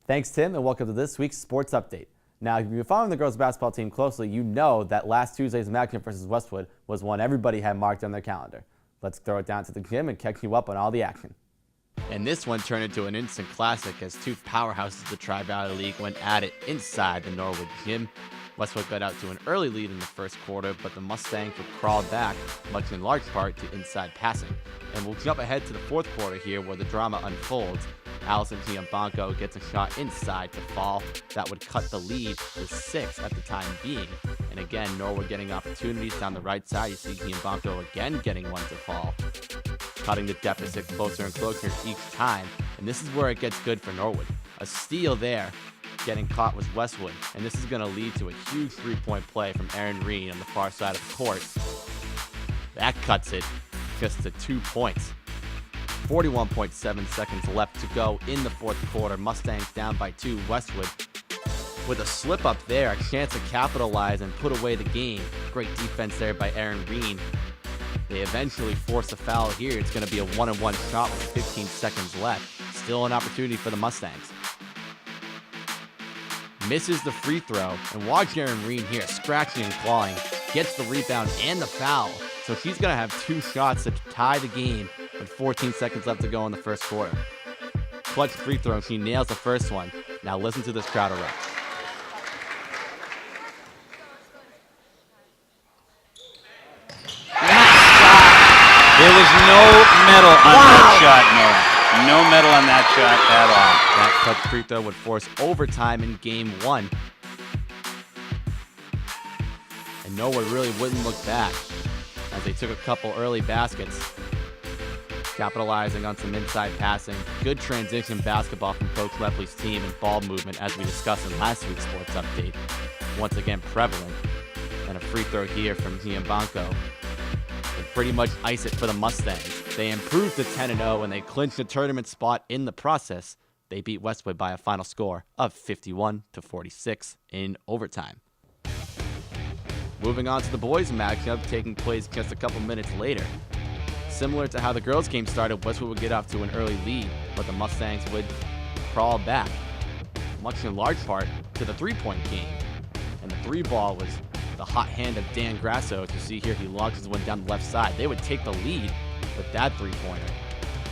Thanks, Tim, and welcome to this week's Sports Update. Now, if you've been following the girls' basketball team closely, you know that last Tuesday's matchup versus Westwood was one everybody had marked on their calendar. Let's throw it down to the gym and catch you up on all the action. And this one turned into an instant classic as two powerhouses of the Tri-Valley League went at it inside the Norwood gym. Westwood got out to an early lead in the first quarter, but the Mustangs would crawl back, much in large part to inside passing. And we'll jump ahead to the fourth quarter here where the drama unfolds. Allison Giambanco gets a shot inside to fall. That would cut the lead to 6 at the time being. And again, Norwood getting opportunities down the right side. You see Giambanco again getting one to fall, cutting the deficit closer and closer each time. And this is where it gets good for Norwood. A steal there, getting caught was Westwood. And this is going to lead to a huge three-point play from Erin Reen on the far side of the court. That cuts it just to 2 points. 41.7 seconds left to go in the fourth quarter. Mustangs down by 2. Westwood with a slip up there, a chance to capitalize and put away the game. Great defense there by Erin Reen. They eventually force a foul here. It's going to be a 1-on-1 shot with 15 seconds left. Still an opportunity for the Mustangs. Misses the free throw, and watch Erin Reen here scratching and clawing. Gets the rebound and the foul. So she's going to have 2 shots to tie the game with 14 seconds left to go in the first quarter. Clutch free throw. She nails the first one. Now listen to this crowd erupt. There was no medal on that shot, no medal on that shot at all. That clutch free throw would force overtime in game 1. And Norwood really wouldn't look back as they took a couple early baskets, capitalizing on some inside passing. Good transition basketball from Coach Lepley's team and ball movement, as we discussed in last week's sports update. Once again prevalent. And a free throw here from Giambanco would pretty much ice it for the Mustangs. They improved to 10-0 and they clinched a tournament spot in the process. They beat Westwood by a final score of 51-46 in overtime. Moving on to the boys' matchup, taking place just a couple minutes later. Similar to how the girls' game started, Westwood would get off to an early lead, but the Mustangs would crawl back, much in large part to the three-point game. And the three ball was the hot hand of Dan Grasso. As you see here, he launches one down the left side. They would take the lead with that three-pointer.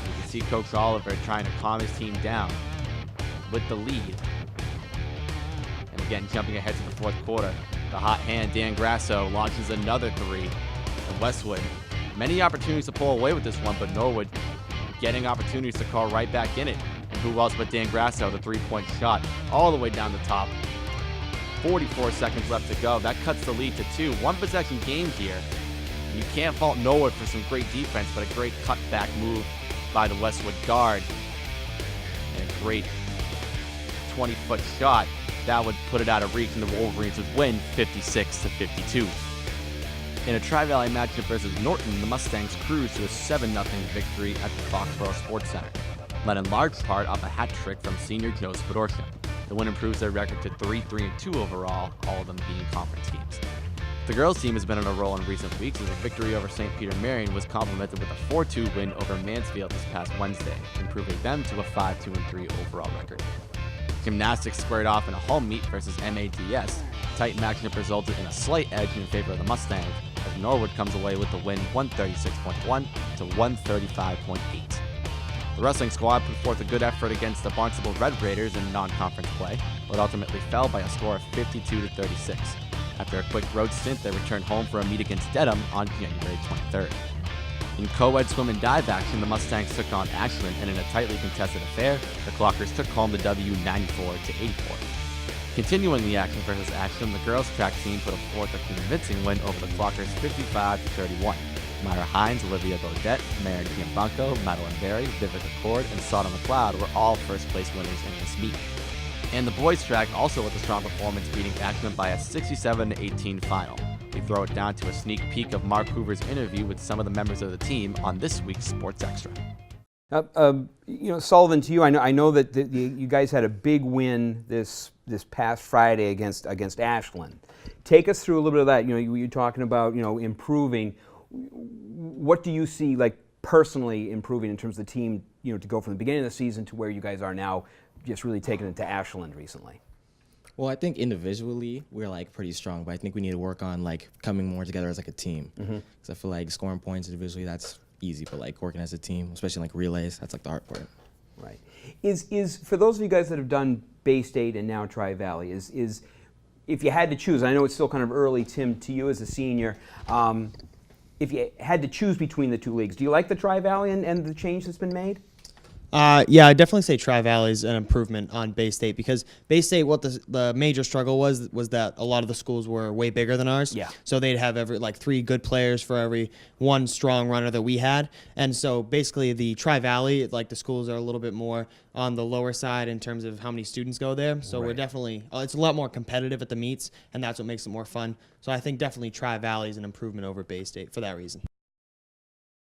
You can see Coach Oliver trying to calm his team down with the lead. And again, jumping ahead to the fourth quarter, the hot hand, Dan Grasso, launches another three. And Westwood, many opportunities to pull away with this one, but Norwood getting opportunities to call right back in it. And who else but Dan Grasso, the three-point shot all the way down the top. 44 seconds left to go. That cuts the lead to 2. One possession game here. And you can't fault Norwood for some great defense, but a great cutback move by the Westwood guard. And a great 20-foot shot. That would put it out of reach, and the Wolverines would win 56-52. In a Tri-Valley matchup versus Norton, the Mustangs cruised to a 7-0 victory at the Foxborough Sports Center, led in large part off a hat trick from senior Joe Spadorska. The win improves their record to 3-3-2 overall, all of them being conference games. The girls' team has been on a roll in recent weeks as a victory over St. Peter Marion was complemented with a 4-2 win over Mansfield this past Wednesday, improving them to a 5-2-3 overall record. Gymnastics squared off in a home meet versus MADS. Tight matchup resulted in a slight edge in favor of the Mustangs, as Norwood comes away with the win 136.1 to 135.8. The wrestling squad put forth a good effort against the Barnstable Red Raiders in non-conference play, but ultimately fell by a score of 52-36. After a quick road stint, they returned home for a meet against Dedham on January 23rd. In co-ed swim and dive action, the Mustangs took on Ashland, and in a tightly contested affair, the Clockers took home the W 94-84. Continuing the action versus Ashland, the girls track team put forth a convincing win over the Clockers 55-31. Myra Hines, Olivia Bodette, Maren Giambanco, Madeline Berry, Vivica Cord, and Sada McLeod were all first-place winners in this meet. And the boys track also with a strong performance, beating Ashland by a 67-18 final. We throw it down to a sneak peek of Mark Hoover's interview with some of the members of the team on this week's Sports Extra. Sullivan, to you, I know that you guys had a big win this past Friday against Ashland. Take us through a little bit of that. You're talking about improving. What do you see, like, personally improving in terms of the team, to go from the beginning of the season to where you guys are now, just really taken it to Ashland recently? Well, I think individually we're like pretty strong, but I think we need to work on like coming more together as like a team. Because I feel like scoring points individually, that's easy, but like working as a team, especially like relays, that's like the hard part. Right. Is for those of you guys that have done Bay State and now Tri-Valley, is if you had to choose, I know it's still kind of early, Tim, to you as a senior, if you had to choose between the two leagues, do you like the Tri-Valley and the change that's been made? Yeah, I'd definitely say Tri-Valley is an improvement on Bay State, because Bay State, what the major struggle was that a lot of the schools were way bigger than ours. Yeah. So they'd have like 3 good players for every 1 strong runner that we had. And so basically the Tri-Valley, like the schools are a little bit more on the lower side in terms of how many students go there. So we're definitely, it's a lot more competitive at the meets, and that's what makes it more fun. So I think definitely Tri-Valley is an improvement over Bay State for that reason.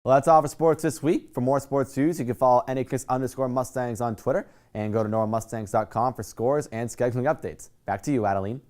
Well, that's all for sports this week. For more sports news, you can follow @Mustangs on Twitter and go to NorwoodMustangs.com for scores and scheduling updates. Back to you, Adeline.